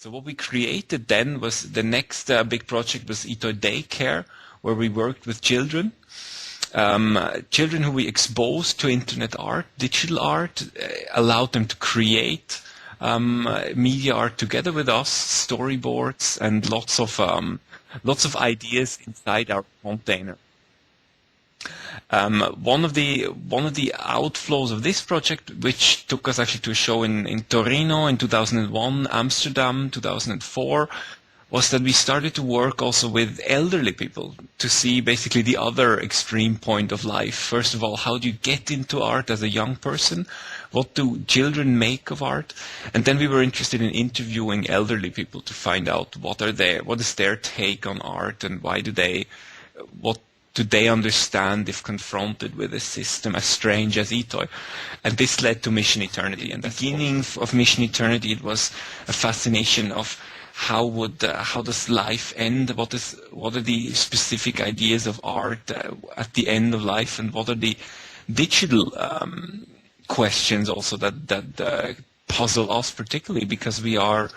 So what we created then was the next big project was etoy daycare, where we worked with children. Children who we exposed to internet art, digital art, allowed them to create media art together with us, storyboards, and lots of ideas inside our container. One of the outflows of this project, which took us actually to a show in Torino in 2001, Amsterdam 2004, was that we started to work also with elderly people to see basically the other extreme point of life. First of all, how do you get into art as a young person? What do children make of art? And then we were interested in interviewing elderly people to find out what is their take on art, and what do they understand if confronted with a system as strange as etoy? And this led to Mission Eternity. And the beginning of Mission Eternity, it was a fascination of how does life end? What are the specific ideas of art at the end of life, and what are the digital questions also that puzzle us particularly, because we are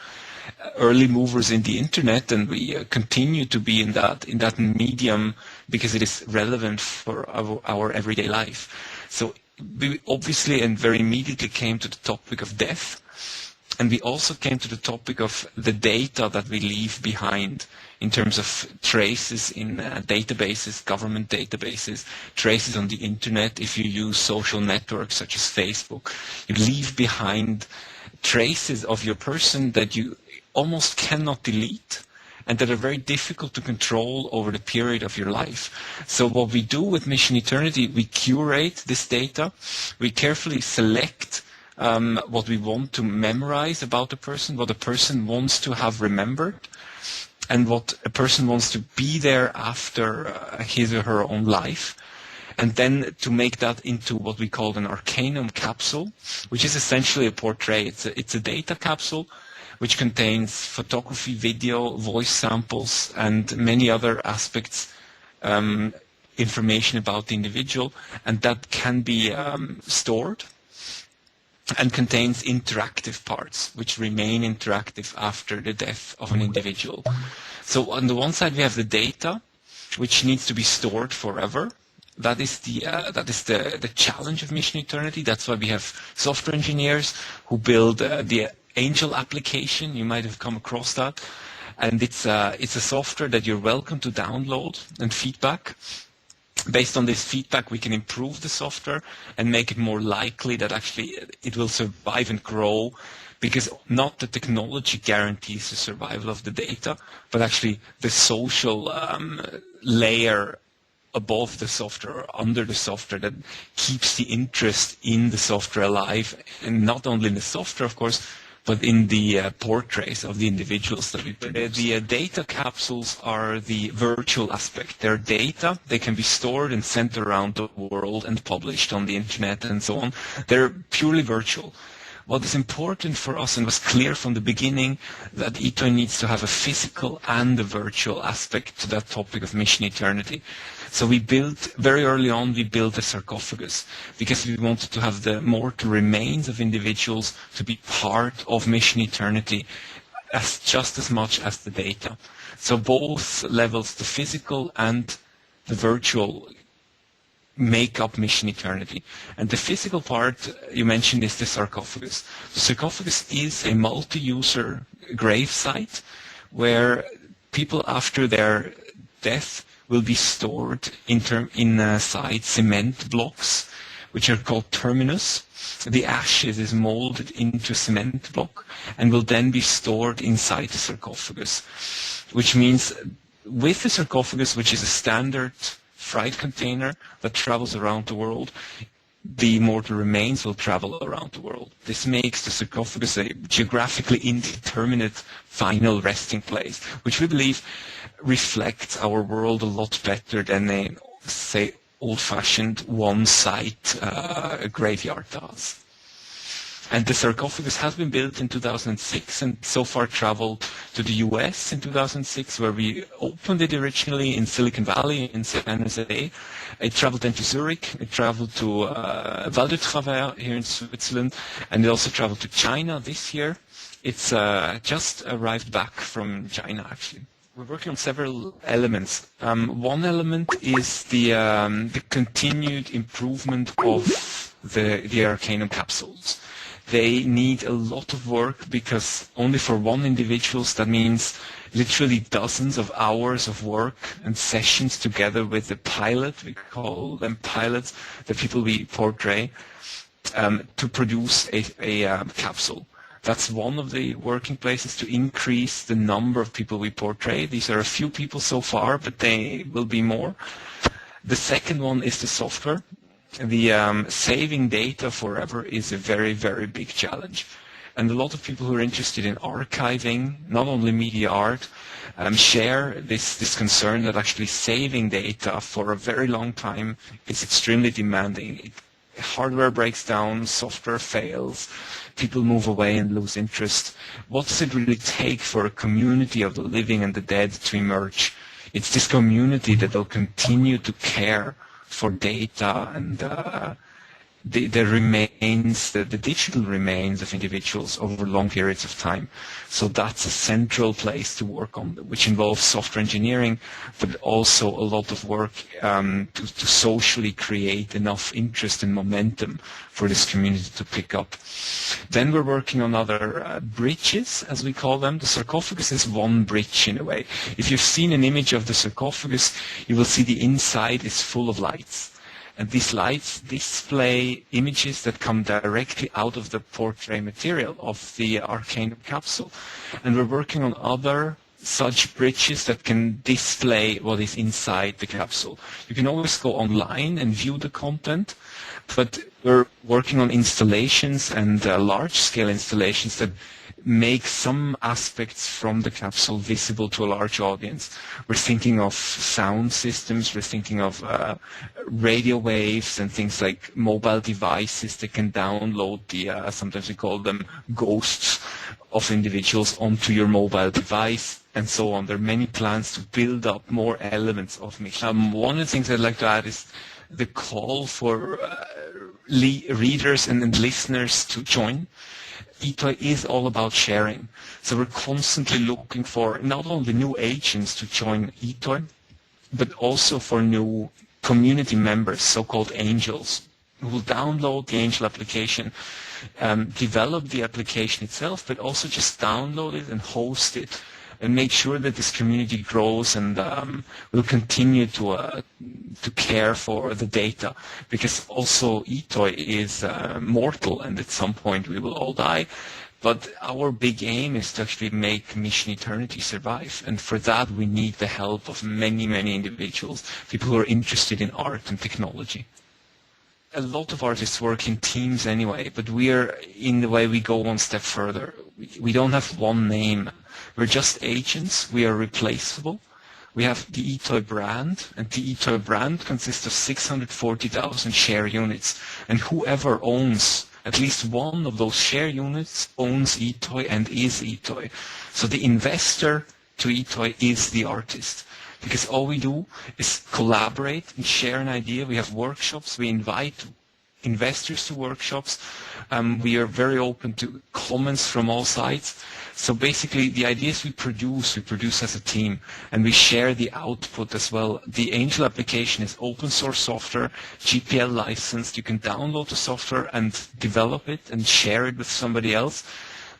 early movers in the internet, and we continue to be in that medium because it is relevant for our everyday life. So we obviously and very immediately came to the topic of death. And we also came to the topic of the data that we leave behind in terms of traces in databases, government databases, traces on the internet. If you use social networks such as Facebook, you leave behind traces of your person that you almost cannot delete, and that are very difficult to control over the period of your life. So what we do with Mission Eternity, we curate this data, we carefully select what we want to memorize about a person, what a person wants to have remembered, and what a person wants to be there after his or her own life. And then to make that into what we call an Arcanum capsule, which is essentially a portrait. It's a data capsule which contains photography, video, voice samples, and many other aspects, information about the individual, and that can be stored, and contains interactive parts, which remain interactive after the death of an individual. So on the one side, we have the data, which needs to be stored forever. That is the challenge of Mission Eternity. That's why we have software engineers who build the Angel application. You might have come across that. And it's a software that you're welcome to download and feedback. Based on this feedback, we can improve the software and make it more likely that actually it will survive and grow, because not the technology guarantees the survival of the data, but actually the social layer above the software or under the software that keeps the interest in the software alive, and not only in the software, of course, but in the portraits of the individuals that we produce. The data capsules are the virtual aspect. They're data. They can be stored and sent around the world and published on the internet and so on. They're purely virtual. What is important for us, and was clear from the beginning, that etoy needs to have a physical and a virtual aspect to that topic of Mission Eternity. So very early on, we built a sarcophagus because we wanted to have the mortal remains of individuals to be part of Mission Eternity just as much as the data. So both levels, the physical and the virtual, make up Mission Eternity. And the physical part you mentioned is the sarcophagus. The sarcophagus is a multi-user grave site where people after their death will be stored inside cement blocks, which are called terminus. The ashes is molded into a cement block and will then be stored inside the sarcophagus, which means with the sarcophagus, which is a standard freight container that travels around the world, the mortal remains will travel around the world. This makes the sarcophagus a geographically indeterminate final resting place, which we believe reflects our world a lot better than a, say, old-fashioned one-site graveyard does. And the sarcophagus has been built in 2006 and so far traveled to the US in 2006, where we opened it originally in Silicon Valley in San Jose. It traveled then to Zurich, it traveled to Val de Travers here in Switzerland, and it also traveled to China this year It's just arrived back from China, actually. We're working on several elements. One element is the continued improvement of the Arcanum capsules. They need a lot of work because only for one individual, that means literally dozens of hours of work and sessions together with the pilot, we call them pilots, the people we portray, to produce a capsule. That's one of the working places to increase the number of people we portray. These are a few people so far, but they will be more. The second one is the software. The saving data forever is a very, very big challenge. And a lot of people who are interested in archiving, not only media art, share this concern that actually saving data for a very long time is extremely demanding. Hardware breaks down, software fails, people move away and lose interest. What does it really take for a community of the living and the dead to emerge? It's this community that will continue to care for data and the remains, the digital remains of individuals over long periods of time. So that's a central place to work on, which involves software engineering, but also a lot of work to socially create enough interest and momentum for this community to pick up. Then we're working on other bridges, as we call them. The sarcophagus is one bridge in a way. If you've seen an image of the sarcophagus, you will see the inside is full of lights. And these lights display images that come directly out of the portrait material of the Arcanum capsule. And we're working on other such bridges that can display what is inside the capsule. You can always go online and view the content, but we're working on installations and large-scale installations that make some aspects from the capsule visible to a large audience. We're thinking of sound systems, we're thinking of radio waves and things like mobile devices that can download the, sometimes we call them ghosts of individuals onto your mobile device and so on. There are many plans to build up more elements of mission. One of the things I'd like to add is the call for readers and listeners to join. etoy is all about sharing. So we're constantly looking for not only new agents to join etoy, but also for new community members, so-called angels, who will download the Angel application, develop the application itself, but also just download it and host it and make sure that this community grows and will continue to care for the data, because also etoy is mortal and at some point we will all die. But our big aim is to actually make Mission Eternity survive, and for that we need the help of many, many individuals, people who are interested in art and technology. A lot of artists work in teams anyway, but we are, in the way we go one step further. We don't have one name. We're just agents. We are replaceable. We have the etoy brand, and the etoy brand consists of 640,000 share units, and whoever owns at least one of those share units owns etoy and is etoy. So the investor to etoy is the artist, because all we do is collaborate and share an idea. We have workshops. We invite investors to workshops. We are very open to comments from all sides. So basically, the ideas we produce as a team, and we share the output as well. The Angel application is open source software, GPL licensed. You can download the software and develop it and share it with somebody else.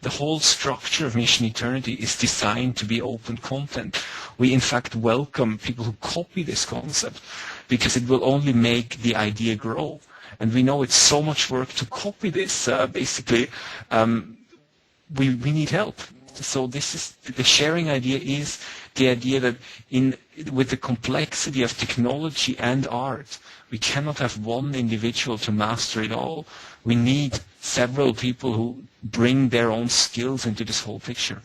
The whole structure of Mission Eternity is designed to be open content. We, in fact, welcome people who copy this concept, because it will only make the idea grow. And we know it's so much work to copy this. We need help. So this is the sharing idea, is the idea that with the complexity of technology and art, we cannot have one individual to master it all. We need several people who bring their own skills into this whole picture.